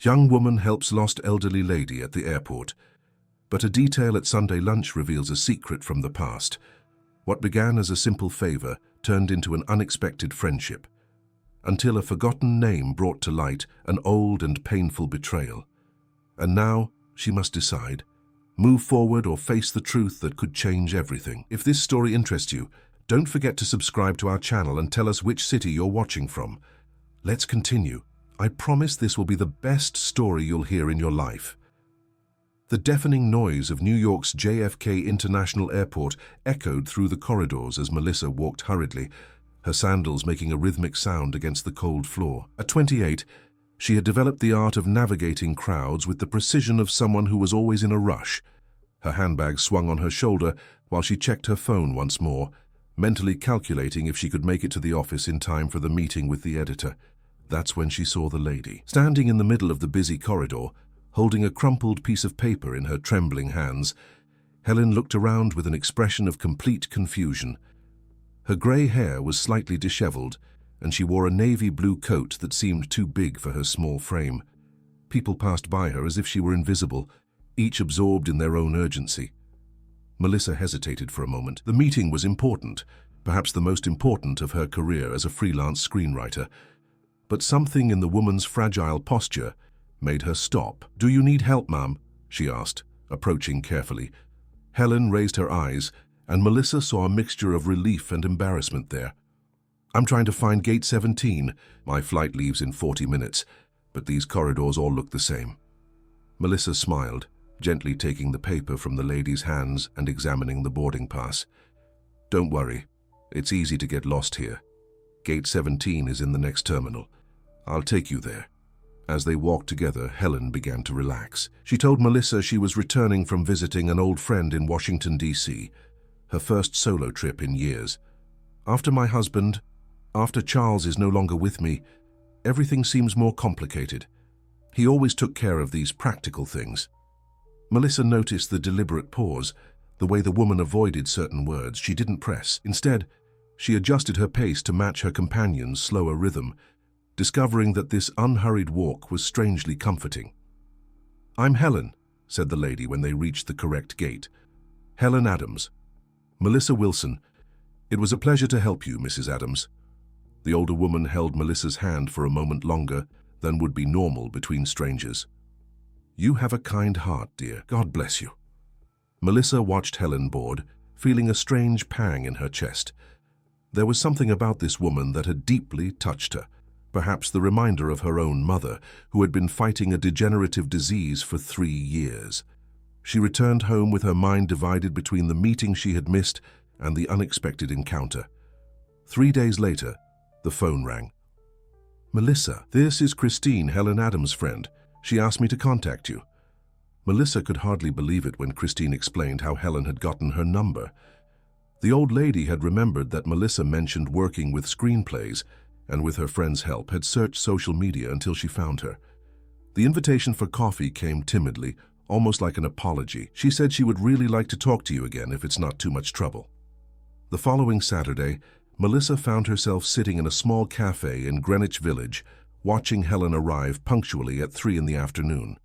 Young woman helps lost elderly lady at the airport. But a detail at Sunday lunch reveals a secret from the past. What began as a simple favor turned into an unexpected friendship, until a forgotten name brought to light an old and painful betrayal. And now she must decide, move forward or face the truth that could change everything. If this story interests you, don't forget to subscribe to our channel and tell us which city you're watching from. Let's continue. I promise this will be the best story you'll hear in your life. The deafening noise of New York's JFK International Airport echoed through the corridors as Melissa walked hurriedly, her sandals making a rhythmic sound against the cold floor. At 28, she had developed the art of navigating crowds with the precision of someone who was always in a rush. Her handbag swung on her shoulder while she checked her phone once more, mentally calculating if she could make it to the office in time for the meeting with the editor. That's when she saw the lady. Standing in the middle of the busy corridor, holding a crumpled piece of paper in her trembling hands, Helen looked around with an expression of complete confusion. Her grey hair was slightly disheveled, and she wore a navy blue coat that seemed too big for her small frame. People passed by her as if she were invisible, each absorbed in their own urgency. Melissa hesitated for a moment. The meeting was important, perhaps the most important of her career as a freelance screenwriter. But something in the woman's fragile posture made her stop. "Do you need help, ma'am?" she asked, approaching carefully. Helen raised her eyes, and Melissa saw a mixture of relief and embarrassment there. "I'm trying to find gate 17. My flight leaves in 40 minutes, but these corridors all look the same." Melissa smiled, gently taking the paper from the lady's hands and examining the boarding pass. "Don't worry, it's easy to get lost here. Gate 17 is in the next terminal. I'll take you there." As they walked together, Helen began to relax. She told Melissa she was returning from visiting an old friend in Washington, D.C., her first solo trip in years. After Charles is no longer with me, everything seems more complicated. He always took care of these practical things." Melissa noticed the deliberate pause, the way the woman avoided certain words. She didn't press. Instead, she adjusted her pace to match her companion's slower rhythm, discovering that this unhurried walk was strangely comforting. "I'm Helen," said the lady when they reached the correct gate. "Helen Adams." "Melissa Wilson. It was a pleasure to help you, Mrs. Adams." The older woman held Melissa's hand for a moment longer than would be normal between strangers. "You have a kind heart, dear. God bless you." Melissa watched Helen board, feeling a strange pang in her chest. There was something about this woman that had deeply touched her. Perhaps the reminder of her own mother, who had been fighting a degenerative disease for 3 years. She returned home with her mind divided between the meeting she had missed and the unexpected encounter. 3 days later, the phone rang. "Melissa, this is Christine, Helen Adams' friend. She asked me to contact you." Melissa could hardly believe it when Christine explained how Helen had gotten her number. The old lady had remembered that Melissa mentioned working with screenplays, and with her friend's help had searched social media until she found her. The invitation for coffee came timidly, almost like an apology. She said she would really like to talk to you again if it's not too much trouble. The following Saturday, Melissa found herself sitting in a small cafe in Greenwich Village, watching Helen arrive punctually at 3 in the afternoon.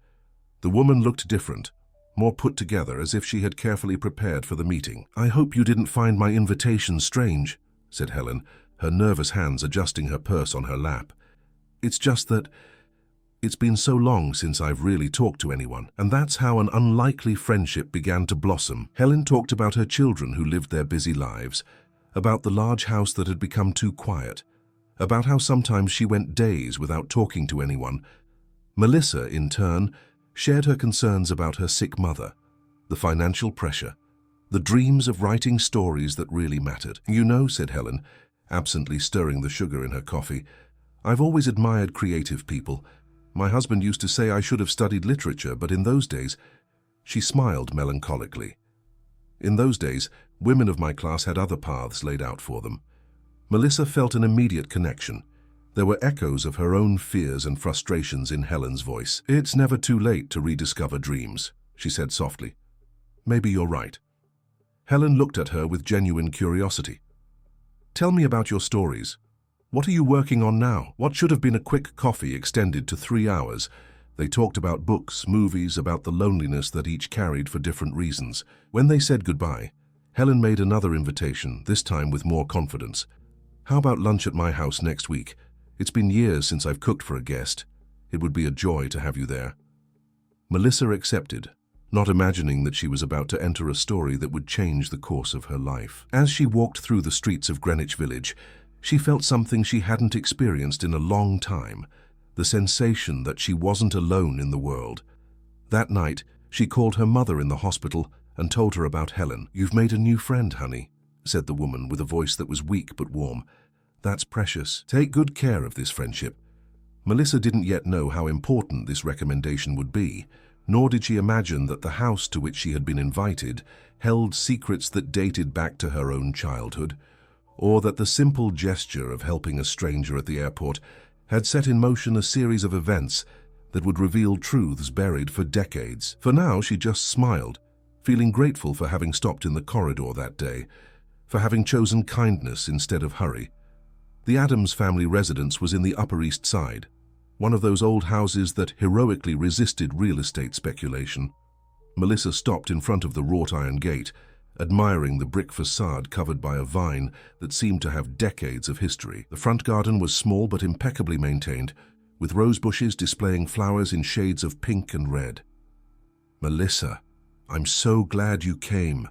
The woman looked different, more put together, as if she had carefully prepared for the meeting. "I hope you didn't find my invitation strange," said Helen, her nervous hands adjusting her purse on her lap. "It's just that it's been so long since I've really talked to anyone." And that's how an unlikely friendship began to blossom. Helen talked about her children who lived their busy lives, about the large house that had become too quiet, about how sometimes she went days without talking to anyone. Melissa, in turn, shared her concerns about her sick mother, the financial pressure, the dreams of writing stories that really mattered. "You know," said Helen, absently stirring the sugar in her coffee, "I've always admired creative people. My husband used to say I should have studied literature, but in those days—" She smiled melancholically. "In those days, women of my class had other paths laid out for them." Melissa felt an immediate connection. There were echoes of her own fears and frustrations in Helen's voice. "It's never too late to rediscover dreams," she said softly. "Maybe you're right." Helen looked at her with genuine curiosity. "Tell me about your stories. What are you working on now?" What should have been a quick coffee extended to 3 hours. They talked about books, movies, about the loneliness that each carried for different reasons. When they said goodbye, Helen made another invitation, this time with more confidence. "How about lunch at my house next week? It's been years since I've cooked for a guest. It would be a joy to have you there." Melissa accepted, not imagining that she was about to enter a story that would change the course of her life. As she walked through the streets of Greenwich Village, she felt something she hadn't experienced in a long time, the sensation that she wasn't alone in the world. That night, she called her mother in the hospital and told her about Helen. "You've made a new friend, honey," said the woman with a voice that was weak but warm. "That's precious. Take good care of this friendship." Melissa didn't yet know how important this recommendation would be, nor did she imagine that the house to which she had been invited held secrets that dated back to her own childhood, or that the simple gesture of helping a stranger at the airport had set in motion a series of events that would reveal truths buried for decades. For now, she just smiled, feeling grateful for having stopped in the corridor that day, for having chosen kindness instead of hurry. The Adams family residence was in the Upper East Side, one of those old houses that heroically resisted real estate speculation. Melissa stopped in front of the wrought iron gate, admiring the brick facade covered by a vine that seemed to have decades of history. The front garden was small but impeccably maintained, with rose bushes displaying flowers in shades of pink and red. "Melissa, I'm so glad you came."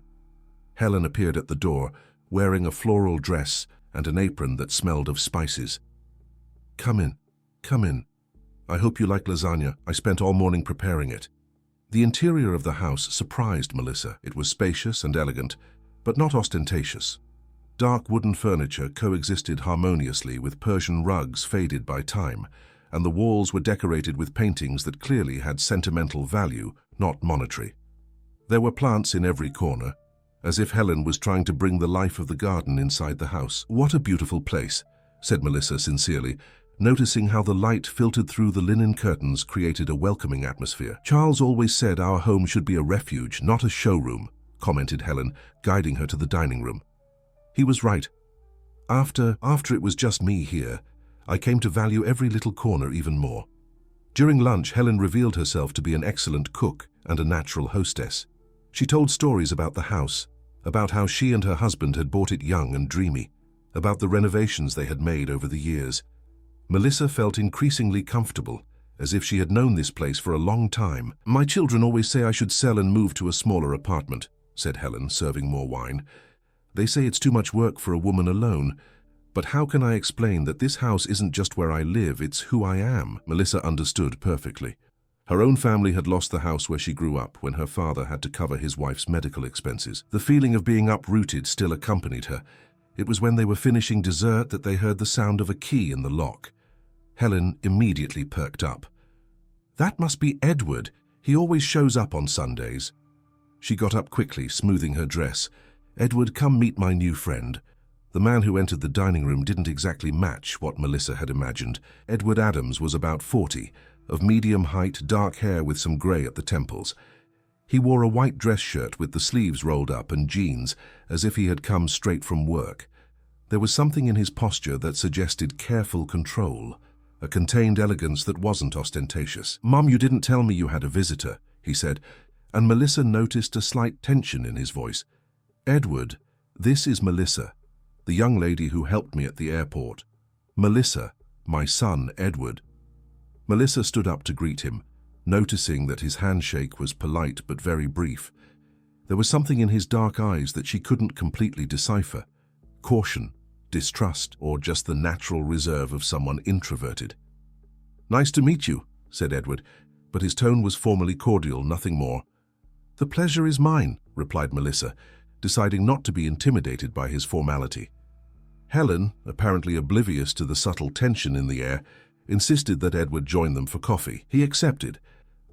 Helen appeared at the door, wearing a floral dress and an apron that smelled of spices. Come in. I hope you like lasagna. I spent all morning preparing it." The interior of the house surprised Melissa. It was spacious and elegant, but not ostentatious. Dark wooden furniture coexisted harmoniously with Persian rugs faded by time, and the walls were decorated with paintings that clearly had sentimental value, not monetary. There were plants in every corner, as if Helen was trying to bring the life of the garden inside the house. "What a beautiful place," said Melissa sincerely, noticing how the light filtered through the linen curtains created a welcoming atmosphere. "Charles always said our home should be a refuge, not a showroom," commented Helen, guiding her to the dining room. "He was right. After it was just me here, I came to value every little corner even more." During lunch, Helen revealed herself to be an excellent cook and a natural hostess. She told stories about the house, about how she and her husband had bought it young and dreamy, about the renovations they had made over the years. Melissa felt increasingly comfortable, as if she had known this place for a long time. "My children always say I should sell and move to a smaller apartment," said Helen, serving more wine. "They say it's too much work for a woman alone. But how can I explain that this house isn't just where I live, it's who I am?" Melissa understood perfectly. Her own family had lost the house where she grew up when her father had to cover his wife's medical expenses. The feeling of being uprooted still accompanied her. It was when they were finishing dessert that they heard the sound of a key in the lock. Helen immediately perked up. "That must be Edward. He always shows up on Sundays." She got up quickly, smoothing her dress. "Edward, come meet my new friend." The man who entered the dining room didn't exactly match what Melissa had imagined. Edward Adams was about 40, of medium height, dark hair with some grey at the temples. He wore a white dress shirt with the sleeves rolled up and jeans, as if he had come straight from work. There was something in his posture that suggested careful control, a contained elegance that wasn't ostentatious. "Mum, you didn't tell me you had a visitor," he said, and Melissa noticed a slight tension in his voice. "Edward, this is Melissa, the young lady who helped me at the airport. Melissa, my son, Edward." Melissa stood up to greet him, noticing that his handshake was polite but very brief. There was something in his dark eyes that she couldn't completely decipher. Caution, distrust, or just the natural reserve of someone introverted. "Nice to meet you," said Edward, but his tone was formally cordial, nothing more. "The pleasure is mine," replied Melissa, deciding not to be intimidated by his formality. Helen, apparently oblivious to the subtle tension in the air, insisted that Edward join them for coffee. He accepted,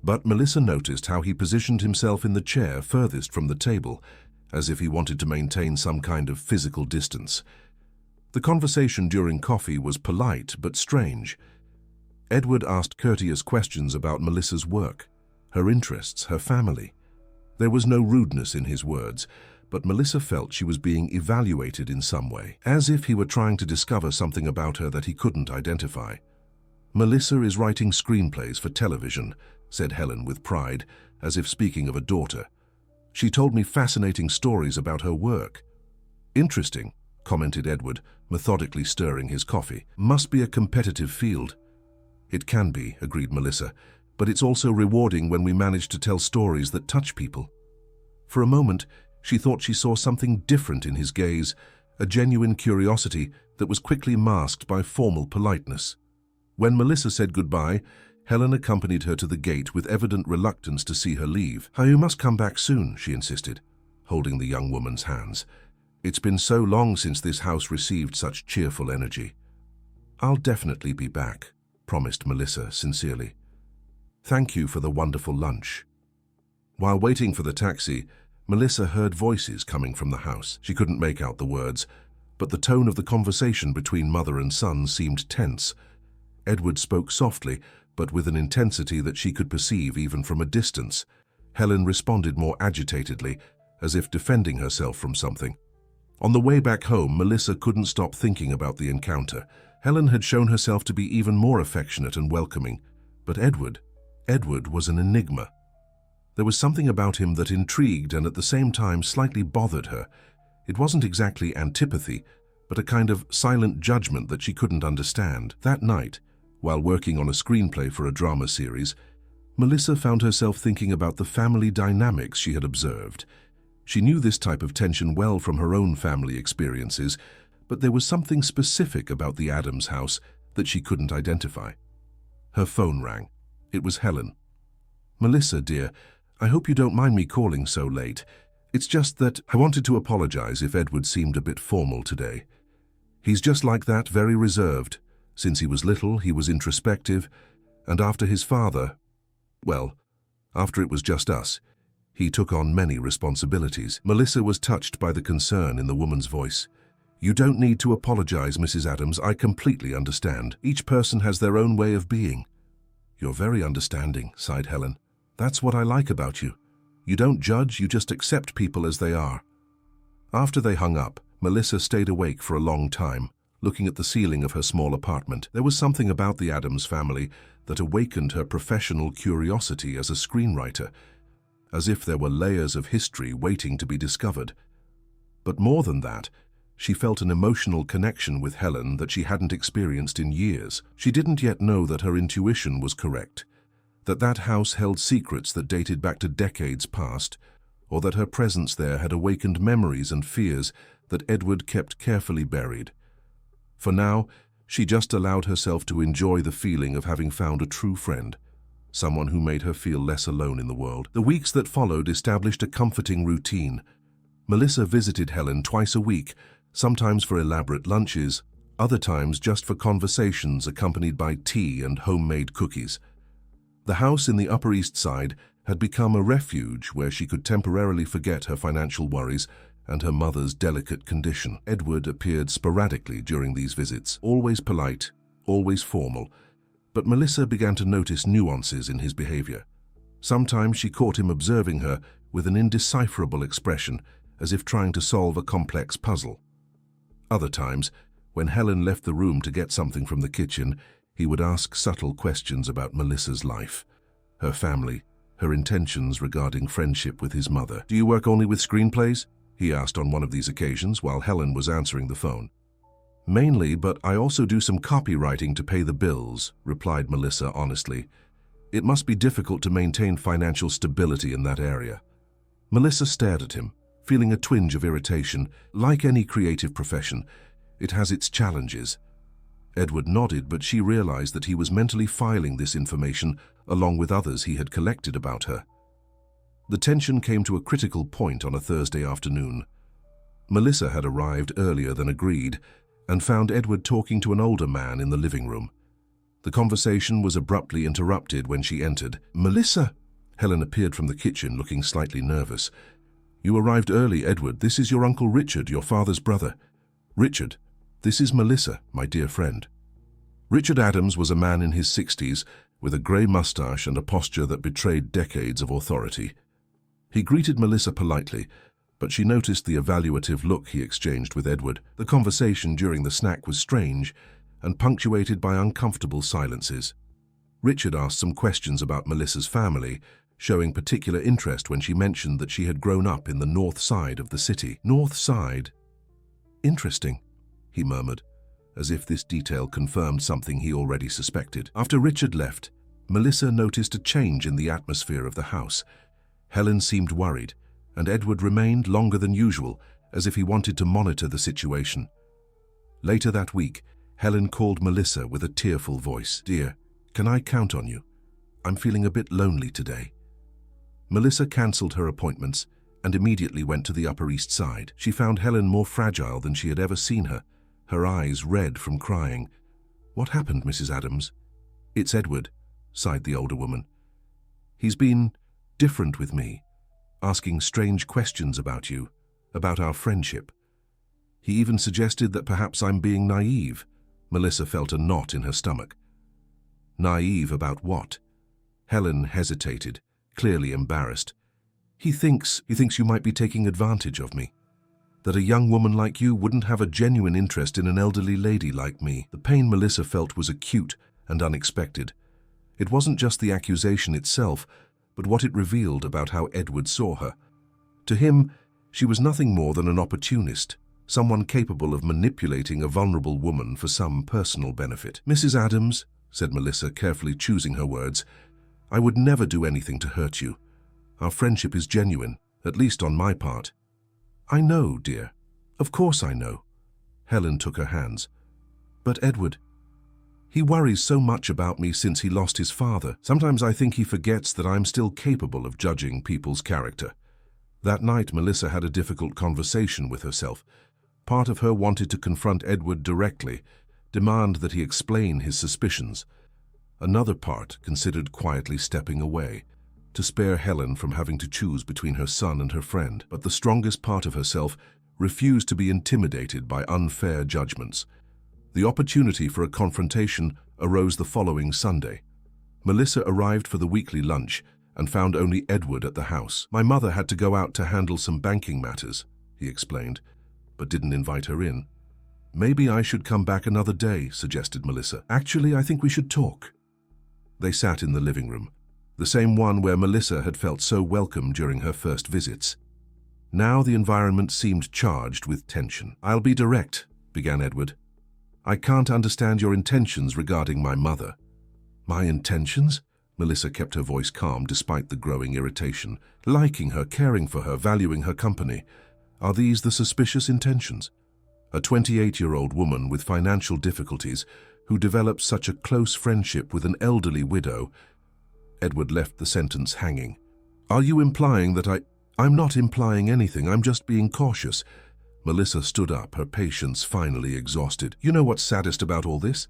but Melissa noticed how he positioned himself in the chair furthest from the table, as if he wanted to maintain some kind of physical distance. The conversation during coffee was polite but strange. Edward asked courteous questions about Melissa's work, her interests, her family. There was no rudeness in his words, but Melissa felt she was being evaluated in some way, as if he were trying to discover something about her that he couldn't identify. "Melissa is writing screenplays for television," said Helen with pride, as if speaking of a daughter. "She told me fascinating stories about her work." "Interesting," commented Edward, methodically stirring his coffee. "Must be a competitive field." "It can be," agreed Melissa, "but it's also rewarding when we manage to tell stories that touch people." For a moment, she thought she saw something different in his gaze, a genuine curiosity that was quickly masked by formal politeness. When Melissa said goodbye, Helen accompanied her to the gate with evident reluctance to see her leave. "You must come back soon," she insisted, holding the young woman's hands. "It's been so long since this house received such cheerful energy." "I'll definitely be back," promised Melissa sincerely. "Thank you for the wonderful lunch." While waiting for the taxi, Melissa heard voices coming from the house. She couldn't make out the words, but the tone of the conversation between mother and son seemed tense. Edward spoke softly, but with an intensity that she could perceive even from a distance. Helen responded more agitatedly, as if defending herself from something. On the way back home, Melissa couldn't stop thinking about the encounter. Helen had shown herself to be even more affectionate and welcoming, but Edward was an enigma. There was something about him that intrigued and at the same time slightly bothered her. It wasn't exactly antipathy, but a kind of silent judgment that she couldn't understand. That night, while working on a screenplay for a drama series, Melissa found herself thinking about the family dynamics she had observed. She knew this type of tension well from her own family experiences, but there was something specific about the Addams house that she couldn't identify. Her phone rang. It was Helen. "Melissa, dear, I hope you don't mind me calling so late. It's just that I wanted to apologize if Edward seemed a bit formal today. He's just like that, very reserved. Since he was little, he was introspective, and after his father, well, after it was just us, he took on many responsibilities." Melissa was touched by the concern in the woman's voice. "You don't need to apologize, Mrs. Addams. I completely understand. Each person has their own way of being." "You're very understanding," sighed Helen. "That's what I like about you. You don't judge, you just accept people as they are." After they hung up, Melissa stayed awake for a long time, looking at the ceiling of her small apartment. There was something about the Addams family that awakened her professional curiosity as a screenwriter, as if there were layers of history waiting to be discovered. But more than that, she felt an emotional connection with Helen that she hadn't experienced in years. She didn't yet know that her intuition was correct, that that house held secrets that dated back to decades past, or that her presence there had awakened memories and fears that Edward kept carefully buried. For now, she just allowed herself to enjoy the feeling of having found a true friend, someone who made her feel less alone in the world. The weeks that followed established a comforting routine. Melissa visited Helen twice a week, sometimes for elaborate lunches, other times just for conversations accompanied by tea and homemade cookies. The house in the Upper East Side had become a refuge where she could temporarily forget her financial worries and her mother's delicate condition. Edward appeared sporadically during these visits, always polite, always formal, but Melissa began to notice nuances in his behavior. Sometimes she caught him observing her with an indecipherable expression, as if trying to solve a complex puzzle. Other times, when Helen left the room to get something from the kitchen, he would ask subtle questions about Melissa's life, her family, her intentions regarding friendship with his mother. "Do you work only with screenplays?" he asked on one of these occasions while Helen was answering the phone. "Mainly, but I also do some copywriting to pay the bills," replied Melissa honestly. "It must be difficult to maintain financial stability in that area." Melissa stared at him, feeling a twinge of irritation. Like any creative profession, it has its challenges. Edward nodded, but she realized that he was mentally filing this information along with others he had collected about her. The tension came to a critical point on a Thursday afternoon. Melissa had arrived earlier than agreed and found Edward talking to an older man in the living room. The conversation was abruptly interrupted when she entered. "Melissa!" Helen appeared from the kitchen looking slightly nervous. "You arrived early, Edward. This is your Uncle Richard, your father's brother." "Richard, this is Melissa, my dear friend." Richard Addams was a man in his 60s with a grey mustache and a posture that betrayed decades of authority. He greeted Melissa politely, but she noticed the evaluative look he exchanged with Edward. The conversation during the snack was strange, and punctuated by uncomfortable silences. Richard asked some questions about Melissa's family, showing particular interest when she mentioned that she had grown up in the north side of the city. North side? Interesting, he murmured, as if this detail confirmed something he already suspected. After Richard left, Melissa noticed a change in the atmosphere of the house. Helen seemed worried, and Edward remained longer than usual, as if he wanted to monitor the situation. Later that week, Helen called Melissa with a tearful voice. "Dear, can I count on you? I'm feeling a bit lonely today." Melissa cancelled her appointments and immediately went to the Upper East Side. She found Helen more fragile than she had ever seen her, her eyes red from crying. "What happened, Mrs. Adams?" "It's Edward," sighed the older woman. "He's been different with me, asking strange questions about you, about our friendship. He even suggested that perhaps I'm being naive." Melissa felt a knot in her stomach. Naive about what? Helen hesitated, clearly embarrassed. He thinks you might be taking advantage of me. That a young woman like you wouldn't have a genuine interest in an elderly lady like me." The pain Melissa felt was acute and unexpected. It wasn't just the accusation itself, but what it revealed about how Edward saw her. To him, she was nothing more than an opportunist, someone capable of manipulating a vulnerable woman for some personal benefit. "Mrs. Adams," said Melissa, carefully choosing her words, "I would never do anything to hurt you. Our friendship is genuine, at least on my part." "I know, dear. Of course I know." Helen took her hands. "But Edward, he worries so much about me since he lost his father. Sometimes I think he forgets that I'm still capable of judging people's character." That night, Melissa had a difficult conversation with herself. Part of her wanted to confront Edward directly, demand that he explain his suspicions. Another part considered quietly stepping away, to spare Helen from having to choose between her son and her friend. But the strongest part of herself refused to be intimidated by unfair judgments. The opportunity for a confrontation arose the following Sunday. Melissa arrived for the weekly lunch and found only Edward at the house. "My mother had to go out to handle some banking matters," he explained, but didn't invite her in. "Maybe I should come back another day," suggested Melissa. "Actually, I think we should talk." They sat in the living room, the same one where Melissa had felt so welcome during her first visits. Now the environment seemed charged with tension. "I'll be direct," began Edward. "I can't understand your intentions regarding my mother." "My intentions?" Melissa kept her voice calm despite the growing irritation. "Liking her, caring for her, valuing her company. Are these the suspicious intentions? A 28-year-old woman with financial difficulties who develops such a close friendship with an elderly widow." Edward left the sentence hanging. "Are you implying that I'm not implying anything, I'm just being cautious." Melissa stood up, her patience finally exhausted. "You know what's saddest about all this?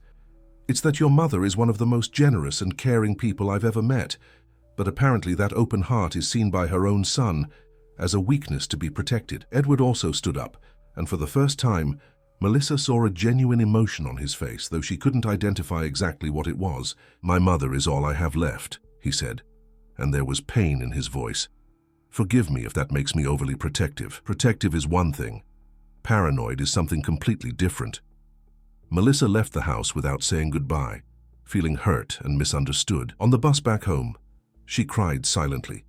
It's that your mother is one of the most generous and caring people I've ever met, but apparently that open heart is seen by her own son as a weakness to be protected." Edward also stood up, and for the first time, Melissa saw a genuine emotion on his face, though she couldn't identify exactly what it was. "My mother is all I have left," he said, and there was pain in his voice. "Forgive me if that makes me overly protective. Protective is one thing. Paranoid is something completely different." Melissa left the house without saying goodbye, feeling hurt and misunderstood. On the bus back home, she cried silently,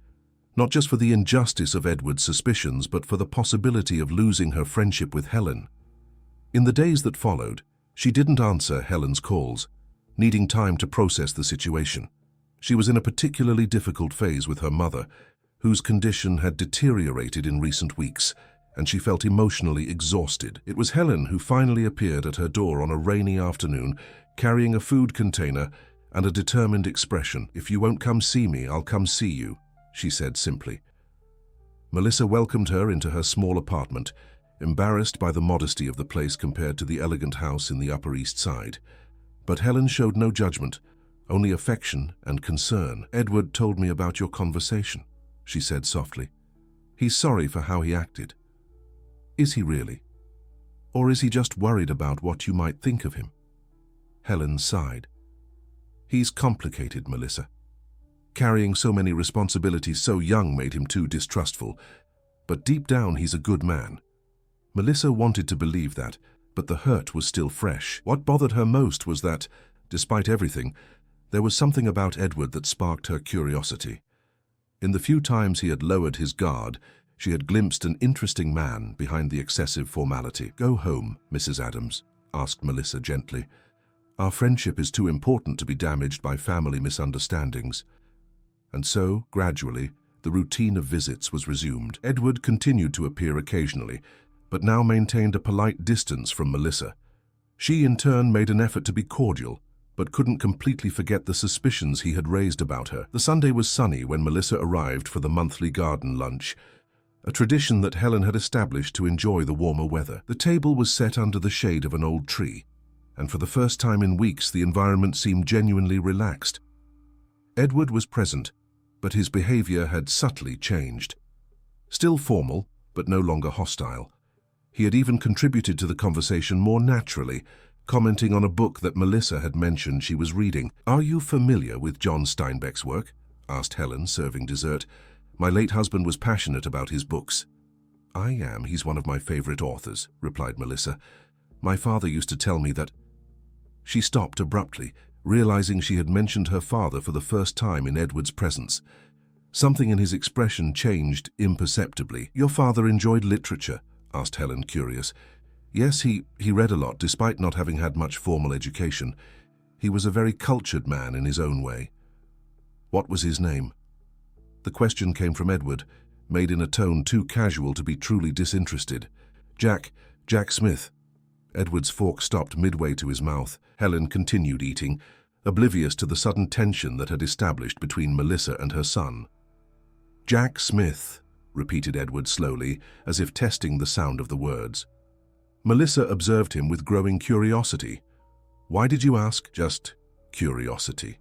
not just for the injustice of Edward's suspicions, but for the possibility of losing her friendship with Helen. In the days that followed, she didn't answer Helen's calls, needing time to process the situation. She was in a particularly difficult phase with her mother, whose condition had deteriorated in recent weeks, and she felt emotionally exhausted. It was Helen who finally appeared at her door on a rainy afternoon, carrying a food container and a determined expression. "If you won't come see me, I'll come see you," she said simply. Melissa welcomed her into her small apartment, embarrassed by the modesty of the place compared to the elegant house in the Upper East Side. But Helen showed no judgment, only affection and concern. "Edward told me about your conversation," she said softly. "He's sorry for how he acted." "Is he really? Or is he just worried about what you might think of him?" Helen sighed. "He's complicated, Melissa. Carrying so many responsibilities so young made him too distrustful, but deep down he's a good man." Melissa wanted to believe that, but the hurt was still fresh. What bothered her most was that, despite everything, there was something about Edward that sparked her curiosity. In the few times he had lowered his guard, she had glimpsed an interesting man behind the excessive formality. "Go home, Mrs. Adams," asked Melissa gently. "Our friendship is too important to be damaged by family misunderstandings." And so, gradually, the routine of visits was resumed. Edward continued to appear occasionally, but now maintained a polite distance from Melissa. She, in turn, made an effort to be cordial, but couldn't completely forget the suspicions he had raised about her. The Sunday was sunny when Melissa arrived for the monthly garden lunch, a tradition that Helen had established to enjoy the warmer weather. The table was set under the shade of an old tree, and for the first time in weeks the environment seemed genuinely relaxed. Edward was present, but his behavior had subtly changed. Still formal, but no longer hostile. He had even contributed to the conversation more naturally, commenting on a book that Melissa had mentioned she was reading. "Are you familiar with John Steinbeck's work?" asked Helen, serving dessert. "My late husband was passionate about his books." "I am. He's one of my favorite authors," replied Melissa. "My father used to tell me that—" She stopped abruptly, realizing she had mentioned her father for the first time in Edward's presence. Something in his expression changed imperceptibly. "Your father enjoyed literature?" asked Helen, curious. "Yes, he read a lot, despite not having had much formal education. He was a very cultured man in his own way." "What was his name?" The question came from Edward, made in a tone too casual to be truly disinterested. Jack Smith." Edward's fork stopped midway to his mouth. Helen continued eating, oblivious to the sudden tension that had established between Melissa and her son. "Jack Smith," repeated Edward slowly, as if testing the sound of the words. Melissa observed him with growing curiosity. "Why did you ask?" "Just curiosity."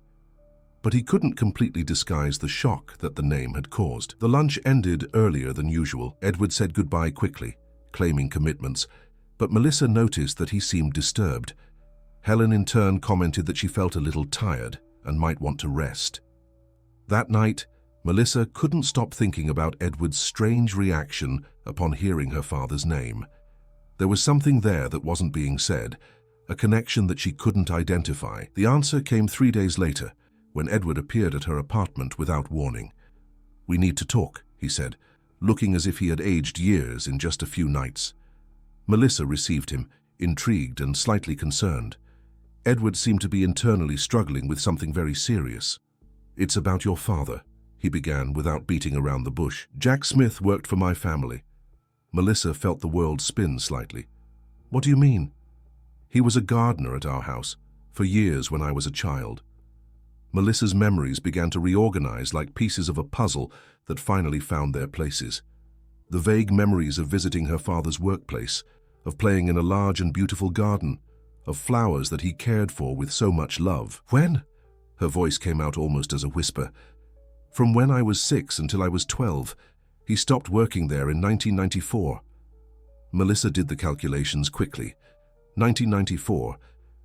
But he couldn't completely disguise the shock that the name had caused. The lunch ended earlier than usual. Edward said goodbye quickly, claiming commitments, but Melissa noticed that he seemed disturbed. Helen in turn commented that she felt a little tired and might want to rest. That night, Melissa couldn't stop thinking about Edward's strange reaction upon hearing her father's name. There was something there that wasn't being said, a connection that she couldn't identify. The answer came 3 days later, when Edward appeared at her apartment without warning. "We need to talk," he said, looking as if he had aged years in just a few nights. Melissa received him, intrigued and slightly concerned. Edward seemed to be internally struggling with something very serious. "It's about your father," he began without beating around the bush. "Jack Smith worked for my family." Melissa felt the world spin slightly. "What do you mean?" "He was a gardener at our house, for years when I was a child." Melissa's memories began to reorganize like pieces of a puzzle that finally found their places. The vague memories of visiting her father's workplace, of playing in a large and beautiful garden, of flowers that he cared for with so much love. "When?" Her voice came out almost as a whisper. "From when I was 6 until I was 12. He stopped working there in 1994. Melissa did the calculations quickly. 1994.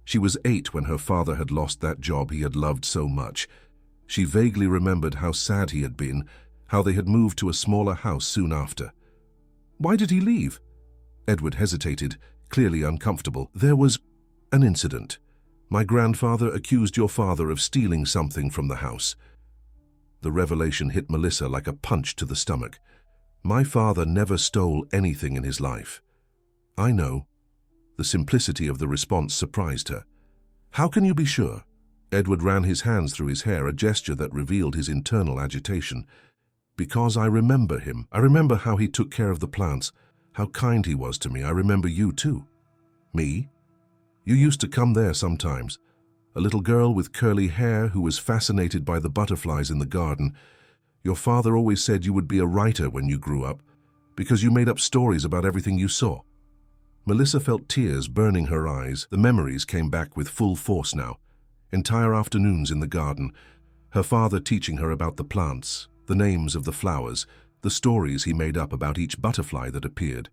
She was 8 when her father had lost that job he had loved so much. She vaguely remembered how sad he had been, how they had moved to a smaller house soon after. "Why did he leave?" Edward hesitated, clearly uncomfortable. "There was an incident. My grandfather accused your father of stealing something from the house." The revelation hit Melissa like a punch to the stomach. "My father never stole anything in his life." "I know." The simplicity of the response surprised her. "How can you be sure?" Edward ran his hands through his hair, a gesture that revealed his internal agitation. "Because I remember him. I remember how he took care of the plants, how kind he was to me. I remember you too." "Me?" "You used to come there sometimes. A little girl with curly hair who was fascinated by the butterflies in the garden. Your father always said you would be a writer when you grew up, because you made up stories about everything you saw." Melissa felt tears burning her eyes. The memories came back with full force now. Entire afternoons in the garden, her father teaching her about the plants, the names of the flowers, the stories he made up about each butterfly that appeared.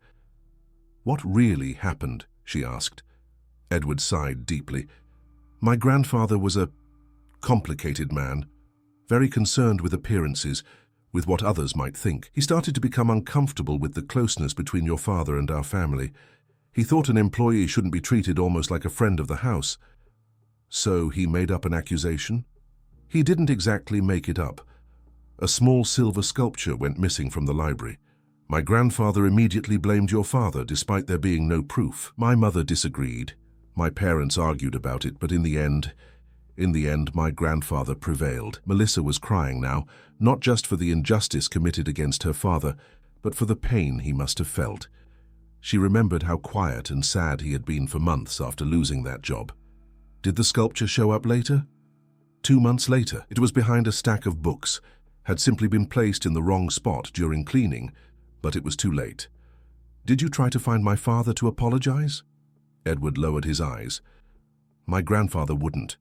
"What really happened?" she asked. Edward sighed deeply. "My grandfather was a complicated man, very concerned with appearances, with what others might think. He started to become uncomfortable with the closeness between your father and our family. He thought an employee shouldn't be treated almost like a friend of the house. So he made up an accusation? He didn't exactly make it up. A small silver sculpture went missing from the library. My grandfather immediately blamed your father, despite there being no proof. My mother disagreed. My parents argued about it, but in the end, my grandfather prevailed. Melissa was crying now, not just for the injustice committed against her father, but for the pain he must have felt. She remembered how quiet and sad he had been for months after losing that job. Did the sculpture show up later? 2 months later. It was behind a stack of books, had simply been placed in the wrong spot during cleaning, but it was too late. Did you try to find my father to apologize? Edward lowered his eyes. My grandfather wouldn't.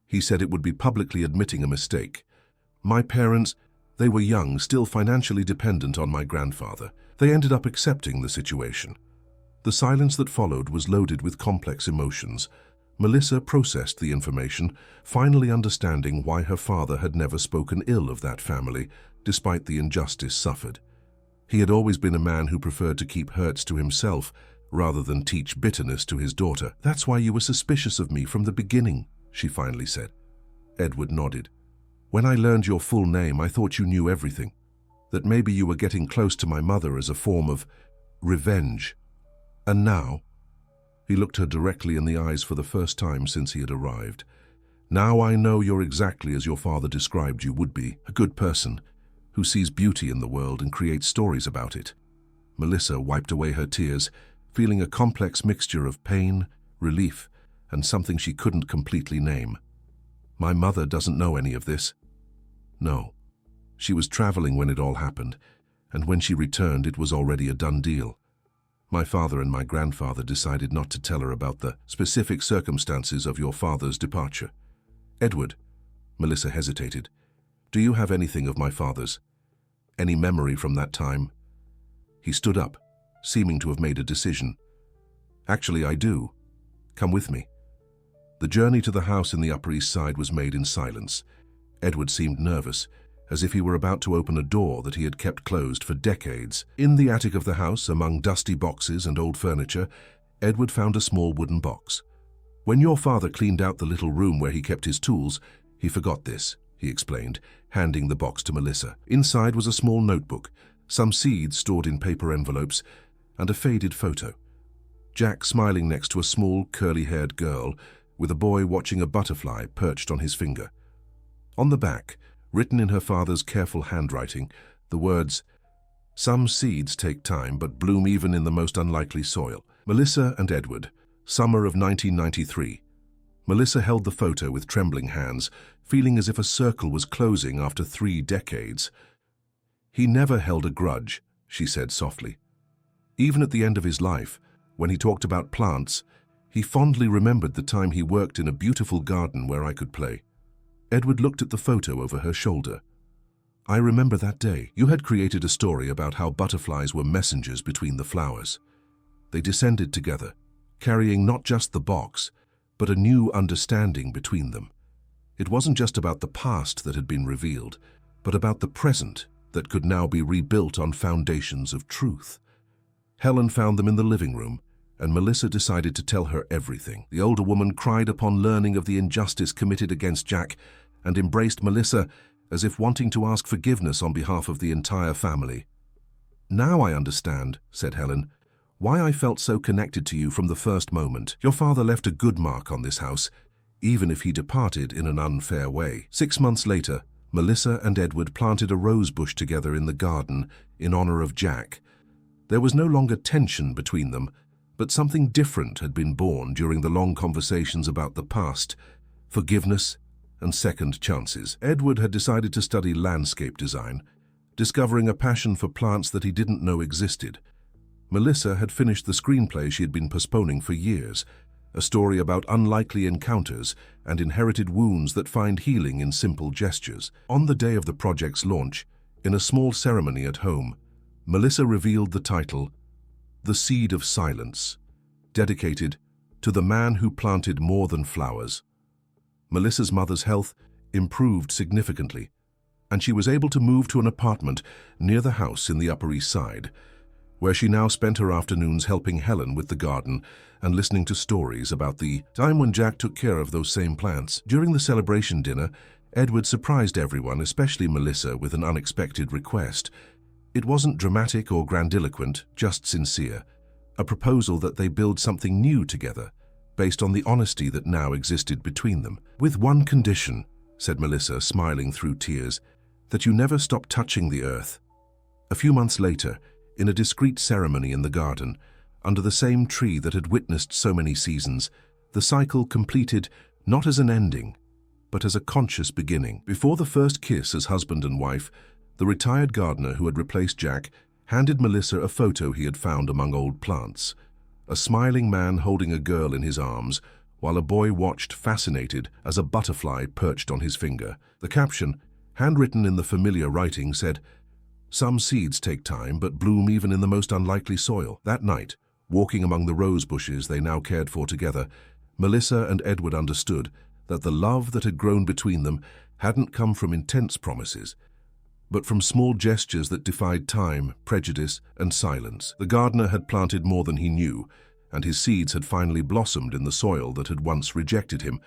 He said it would be publicly admitting a mistake. My parents, they were young, still financially dependent on my grandfather. They ended up accepting the situation. The silence that followed was loaded with complex emotions. Melissa processed the information, finally understanding why her father had never spoken ill of that family, despite the injustice suffered. He had always been a man who preferred to keep hurts to himself, rather than teach bitterness to his daughter. That's why you were suspicious of me from the beginning, she finally said. Edward nodded. When I learned your full name, I thought you knew everything. That maybe you were getting close to my mother as a form of revenge. And now? He looked her directly in the eyes for the first time since he had arrived. Now I know you're exactly as your father described you would be, a good person, who sees beauty in the world and creates stories about it. Melissa wiped away her tears, feeling a complex mixture of pain, relief, and something she couldn't completely name. My mother doesn't know any of this. No. She was traveling when it all happened, and when she returned it was already a done deal. My father and my grandfather decided not to tell her about the specific circumstances of your father's departure. Edward, Melissa hesitated. Do you have anything of my father's? Any memory from that time? He stood up, seeming to have made a decision. Actually, I do. Come with me. The journey to the house in the Upper East Side was made in silence. Edward seemed nervous, as if he were about to open a door that he had kept closed for decades. In the attic of the house, among dusty boxes and old furniture, Edward found a small wooden box. When your father cleaned out the little room where he kept his tools, he forgot this, he explained, handing the box to Melissa. Inside was a small notebook, some seeds stored in paper envelopes, and a faded photo. Jack smiling next to a small, curly-haired girl, with a boy watching a butterfly perched on his finger. On the back, written in her father's careful handwriting, the words, "Some seeds take time but bloom even in the most unlikely soil." Melissa and Edward, summer of 1993. Melissa held the photo with trembling hands, feeling as if a circle was closing after 3 decades. He never held a grudge, she said softly. Even at the end of his life, when he talked about plants, he fondly remembered the time he worked in a beautiful garden where I could play. Edward looked at the photo over her shoulder. I remember that day. You had created a story about how butterflies were messengers between the flowers. They descended together, carrying not just the box, but a new understanding between them. It wasn't just about the past that had been revealed, but about the present that could now be rebuilt on foundations of truth. Helen found them in the living room, and Melissa decided to tell her everything. The older woman cried upon learning of the injustice committed against Jack and embraced Melissa as if wanting to ask forgiveness on behalf of the entire family. Now I understand, said Helen, why I felt so connected to you from the first moment. Your father left a good mark on this house, even if he departed in an unfair way. 6 months later, Melissa and Edward planted a rose bush together in the garden in honor of Jack. There was no longer tension between them, but something different had been born during the long conversations about the past, forgiveness, and second chances. Edward had decided to study landscape design, discovering a passion for plants that he didn't know existed. Melissa had finished the screenplay she had been postponing for years, a story about unlikely encounters and inherited wounds that find healing in simple gestures. On the day of the project's launch, in a small ceremony at home, Melissa revealed the title, The Seed of Silence, dedicated to the man who planted more than flowers. Melissa's mother's health improved significantly, and she was able to move to an apartment near the house in the Upper East Side. where she now spent her afternoons helping Helen with the garden and listening to stories about the time when Jack took care of those same plants. During the celebration dinner, Edward surprised everyone, especially Melissa, with an unexpected request. It wasn't dramatic or grandiloquent, just sincere. A proposal that they build something new together, based on the honesty that now existed between them. "With one condition," said Melissa, smiling through tears, "that you never stop touching the earth." A few months later, in a discreet ceremony in the garden, under the same tree that had witnessed so many seasons, the cycle completed not as an ending, but as a conscious beginning. Before the first kiss as husband and wife, the retired gardener who had replaced Jack handed Melissa a photo he had found among old plants. A smiling man holding a girl in his arms, while a boy watched fascinated as a butterfly perched on his finger. The caption, handwritten in the familiar writing, said, "Some seeds take time, but bloom even in the most unlikely soil." That night, walking among the rose bushes they now cared for together, Melissa and Edward understood that the love that had grown between them hadn't come from intense promises, but from small gestures that defied time, prejudice, and silence. The gardener had planted more than he knew, and his seeds had finally blossomed in the soil that had once rejected him,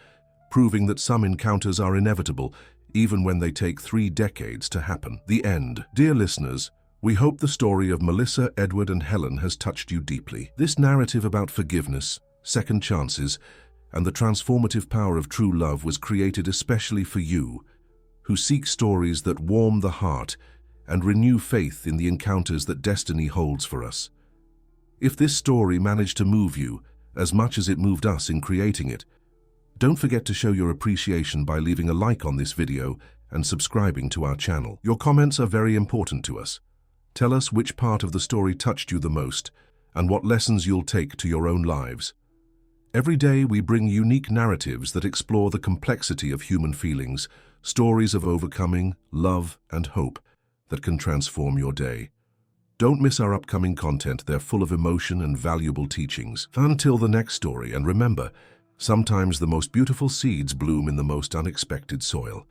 proving that some encounters are inevitable, even when they take 3 decades to happen. The end. Dear listeners, we hope the story of Melissa, Edward, and Helen has touched you deeply. This narrative about forgiveness, second chances, and the transformative power of true love was created especially for you, who seek stories that warm the heart and renew faith in the encounters that destiny holds for us. If this story managed to move you as much as it moved us in creating it, don't forget to show your appreciation by leaving a like on this video and subscribing to our channel. Your comments are very important to us. Tell us which part of the story touched you the most and what lessons you'll take to your own lives. Every day we bring unique narratives that explore the complexity of human feelings, stories of overcoming, love, and hope that can transform your day. Don't miss our upcoming content. They're full of emotion and valuable teachings. Until the next story, and remember, sometimes the most beautiful seeds bloom in the most unexpected soil.